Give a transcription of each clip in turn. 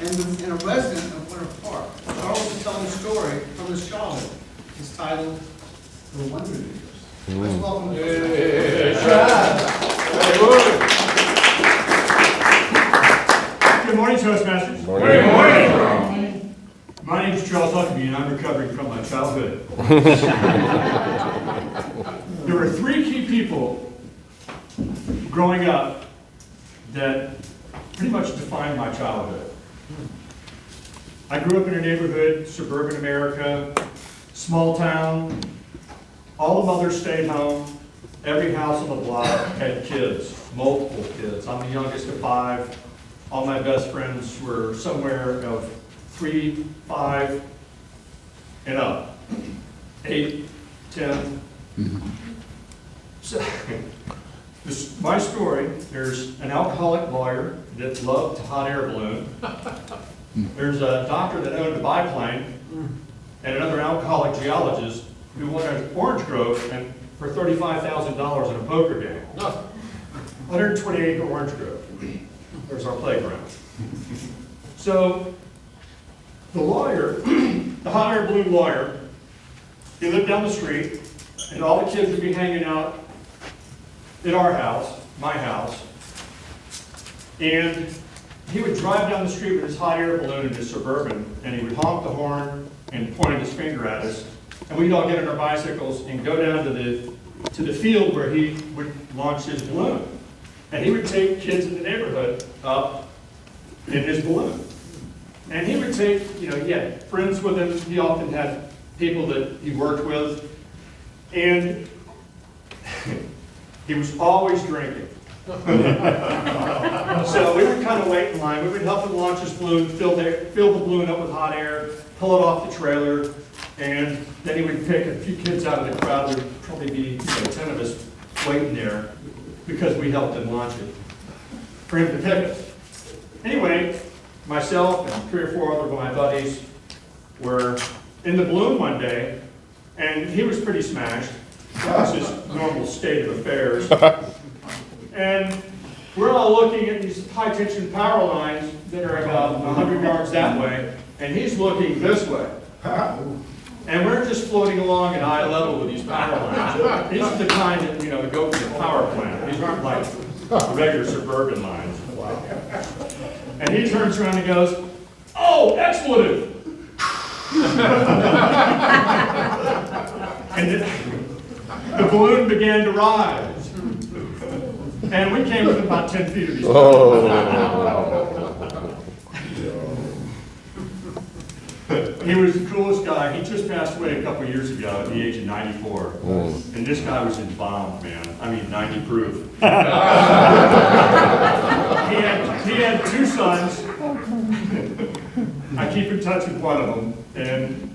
and a resident of Winter Park. Charles is telling a story from his childhood. It's titled The Wonder Years. Let's welcome Good morning, Toastmasters. Good morning. My name is Charles Huckabee, and I'm recovering from my childhood. There were three key people growing up that pretty much defined my childhood. I grew up in a neighborhood, suburban America, small town. All the mothers stayed home. Every house on the block had kids, multiple kids. I'm the youngest of 5. All my best friends were somewhere of 3, 5, and up. 8, 10. So, my story, there's an alcoholic lawyer that loved to hot air balloon. There's a doctor that owned a biplane, and another alcoholic geologist who won an orange grove and for $35,000 in a poker game. 120-acre orange grove. There's our playground. So the lawyer, the hot air balloon lawyer, he lived down the street, and all the kids would be hanging out at our house, my house, and he would drive down the street with his hot air balloon in his Suburban, and he would honk the horn and point his finger at us, and we'd all get on our bicycles and go down to the field where he would launch his balloon. And he would take kids in the neighborhood up in his balloon. And he would take, he had friends with him. He often had people that he worked with. And he was always drinking. So we would kind of wait in line. We would help him launch his balloon, fill the balloon up with hot air, pull it off the trailer, and then he would pick a few kids out of the crowd. There would probably be 10 of us waiting there because we helped him launch it for him to pick us. Anyway, myself and 3 or 4 other of my buddies were in the balloon one day, and he was pretty smashed. That was his normal state of affairs. And we're all looking at these high-tension power lines that are about 100 yards that way, and he's looking this way. And we're just floating along at eye level with these power lines. These are the kind that, that go to the power plant. These aren't like regular suburban lines. And he turns around and goes, "Oh, expletive!" And the balloon began to rise. And we came within about 10 feet of each other. He was the coolest guy. He just passed away a couple years ago at the age of 94. And this guy was embalmed, man. I mean, 90 proof. He had 2 sons. I keep in touch with one of them. And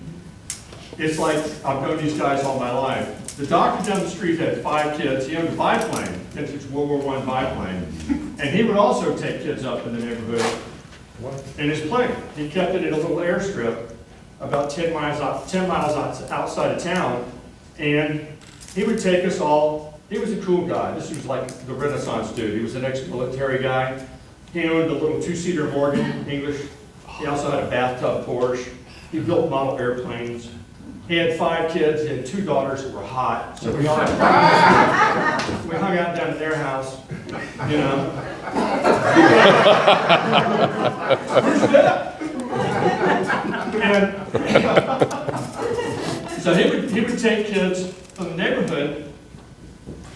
it's like I've known these guys all my life. The doctor down the street had 5 kids. He owned a biplane, vintage World War I biplane. And he would also take kids up in the neighborhood in his plane. He kept it at a little airstrip about 10 miles outside of town. And he would take us all. He was a cool guy. This was like the Renaissance dude. He was an ex-military guy. He owned a little 2-seater Morgan English. He also had a bathtub Porsche. He built model airplanes. He had 5 kids. He had 2 daughters that were hot. So we hung out down at their house, Who's that? And so he would take kids from the neighborhood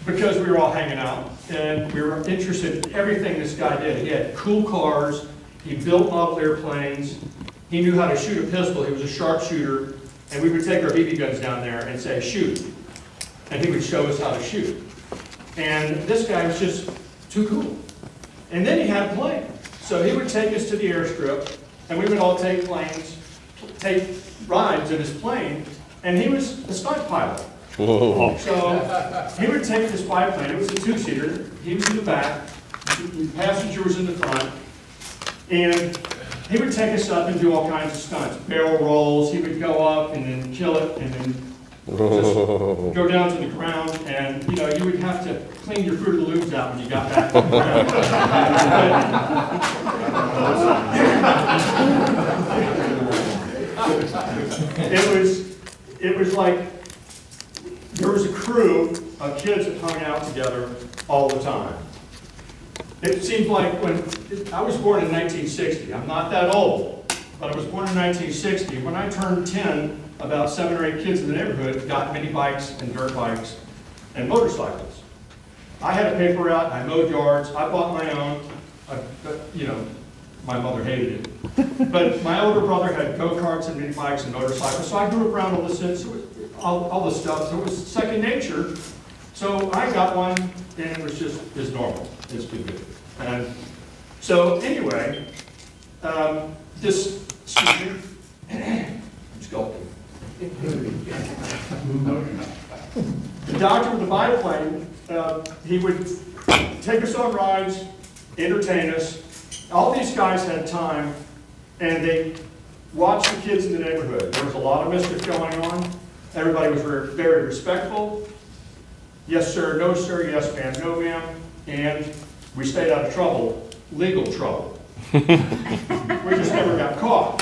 because we were all hanging out and we were interested in everything this guy did. He had cool cars. He built model airplanes. He knew how to shoot a pistol. He was a sharpshooter. And we would take our BB guns down there and say, "Shoot." And he would show us how to shoot. And this guy was just too cool. And then he had a plane. So he would take us to the airstrip, and we would all take rides in his plane, and he was a stunt pilot. Whoa. So he would take this biplane. It was a 2-seater. He was in the back. The passenger was in the front. And he would take us up and do all kinds of stunts. Barrel rolls. He would go up and then kill it and then just go down to the ground. And, you would have to clean your Fruit of the Loops out when you got back to the ground. it was like there was a crew of kids that hung out together all the time. It seems like when, I was born in 1960, I'm not that old, but I was born in 1960. When I turned 10, about 7 or 8 kids in the neighborhood got mini bikes and dirt bikes and motorcycles. I had a paper route, I mowed yards, I bought my own, you know, my mother hated it. But my older brother had go-karts and mini bikes and motorcycles, so I grew up around all this stuff, so it was second nature. So I got one, and it was just, it's normal, it's too good. And so anyway, excuse me, I'm sculpting. The doctor with the biplane, he would take us on rides, entertain us. All these guys had time, and they watched the kids in the neighborhood. There was a lot of mischief going on. Everybody was very respectful. Yes, sir, no, sir, yes, ma'am, no, ma'am. And we stayed out of trouble, legal trouble. We just never got caught.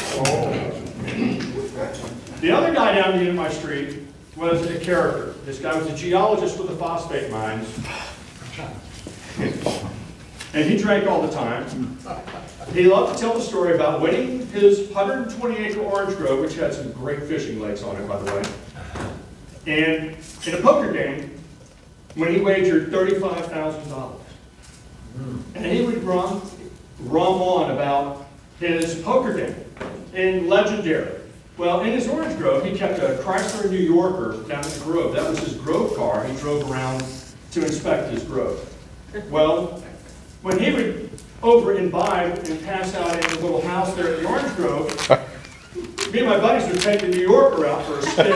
The other guy down the end of my street was a character. This guy was a geologist with the phosphate mines. And he drank all the time. He loved to tell the story about winning his 120-acre orange grove, which had some great fishing lakes on it, by the way. And in a poker game, when he wagered $35,000. And he would rum on about his poker game in Legendary. Well, in his orange grove, he kept a Chrysler New Yorker down at the grove. That was his grove car. He drove around to inspect his grove. Well, when he would over imbibe and pass out in the little house there at the orange grove, me and my buddies would take the New Yorker out for a spin.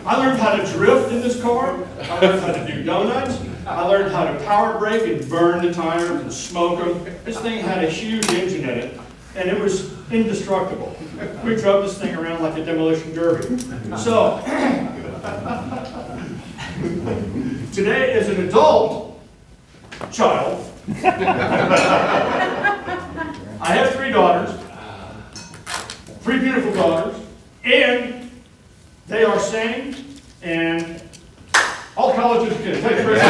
I learned how to drift in this car. I learned how to do donuts. I learned how to power brake and burn the tires and smoke them. This thing had a huge engine in it, and it was indestructible. We drove this thing around like a demolition derby. So, today as an adult child, I have 3 daughters, 3 beautiful daughters, and they are sane and all college educated. Thank you very much.